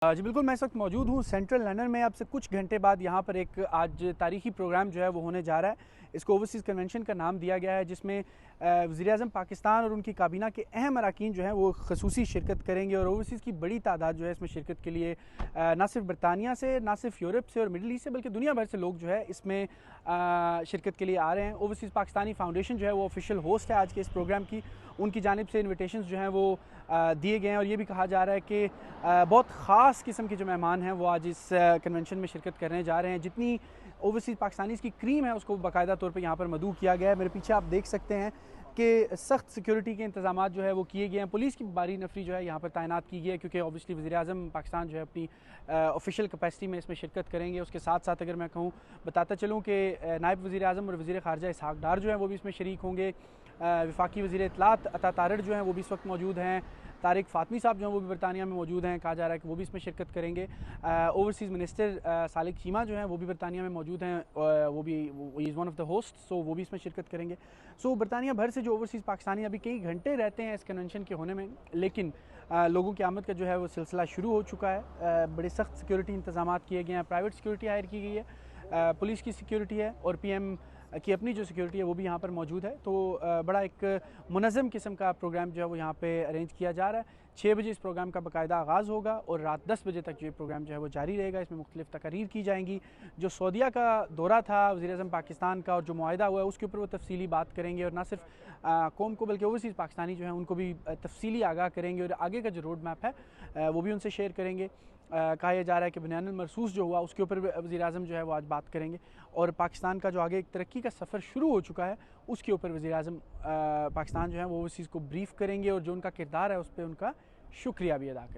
जी बिल्कुल, मैं इस वक्त मौजूद हूँ सेंट्रल लंदन में। अब से कुछ घंटे बाद यहाँ पर एक आज तारीखी प्रोग्राम जो है वो होने जा रहा है। इसको ओवरसीज़ कन्वेंशन का नाम दिया गया है, जिसमें वज़ीर-ए-आज़म पाकिस्तान और उनकी काबीना के अहम अरकान जो हैं वो खसूसी शिरकत करेंगे। और ओवरसीज़ की बड़ी तादाद जो है इसमें शिरकत के लिए ना सिर्फ बरतानिया से, ना सिर्फ यूरोप से और मिडल ईस्ट से, बल्कि दुनिया भर से लोग जो है इसमें शिरकत के लिए आ रहे हैं। ओवरसीज़ पाकिस्तानी फाउंडेशन जो है वो ऑफिशियल होस्ट है आज के इस प्रोग्राम की। उनकी जानिब से इन्विटेशंस जो हैं वो दिए गए हैं और ये भी कहा जा रहा है कि बहुत ख़ास किस्म के जो मेहमान हैं वो आज इस कन्वेंशन में शिरकत करने जा रहे हैं। जितनी ओवरसीज़ पाकिस्तानीज़ की क्रीम है उसको बाकायदा तौर पे यहाँ पर मदऊ किया गया है। मेरे पीछे आप देख सकते हैं कि सख्त सिक्योरिटी के इंतजाम जो है वो किए गए हैं। पुलिस की बारी नफरी जो है यहाँ पर तैनात की गई है, क्योंकि ऑब्वियसली वज़ीर-ए-आज़म पाकिस्तान जो है अपनी ऑफिशियल कैपेसिटी में इसमें शिरकत करेंगे। उसके साथ साथ अगर मैं कहूँ, बताता चलूँ कि नायब वज़ीर-ए-आज़म और वज़ीर ख़ारजा इसहाक़ डार जो हैं वो भी इसमें शरीक होंगे। वफाकी वज़ीर इत्तलात अता तारड़ जो हैं वो भी इस वक्त मौजूद हैं। तारिक फ़ातमी साहब जो हैं वो भी बरतानिया में मौजूद हैं, कहा जा रहा है कि वो भी इसमें शिरकत करेंगे। ओवरसीज़ मिनिस्टर सालिक चीमा जो हैं वो भी बरतानिया में मौजूद हैं, वो भी is one of the host, so वो भी इसमें शिरकत करेंगे। सो बरतानिया भर से जो ओवरसीज़ पाकिस्तानी अभी कई घंटे रहते हैं इस कन्वेंशन के होने में, लेकिन लोगों की आमद का जो है वो सिलसिला शुरू हो चुका है। बड़े सख्त सिक्योरिटी इंतजाम किए गए हैं, प्राइवेट सिक्योरिटी हायर की गई है, पुलिस की सिक्योरिटी है और PM की अपनी जो सिक्योरिटी है वो भी यहाँ पर मौजूद है। तो बड़ा एक मुनज़्ज़म किस्म का प्रोग्राम जो है वो यहाँ पे अरेंज किया जा रहा है। 6 बजे इस प्रोग्राम का बाकायदा आगाज़ होगा और रात 10 बजे तक जो ये प्रोग्राम जो है वो जारी रहेगा। इसमें मुख्तलिफ तकारीर की जाएंगी। जो सऊदीया का दौरा था वज़ीर-ए-आज़म पाकिस्तान का और जो मुआहदा हुआ है उसके ऊपर वो तफसीली बात करेंगे, और ना सिर्फ कौम को बल्कि ओवरसीज़ पाकिस्तानी जो हैं उनको भी तफसीली आगाह करेंगे और आगे का जो रोड मैप है वो भी उनसे शेयर करेंगे। कहा यह जा रहा है कि बुनियानुल मरसूस जो हुआ उसके ऊपर वज़ीर-ए-आज़म जो है वो आज बात करेंगे, और पाकिस्तान का जो आगे एक तरक्की का सफ़र शुरू हो चुका है उसके ऊपर वज़ीर-ए-आज़म पाकिस्तान जो है वो ओवरसीज़ को ब्रीफ़ करेंगे और जो उनका किरदार है उस पर उनका शुक्रिया भी अदा करेंगे।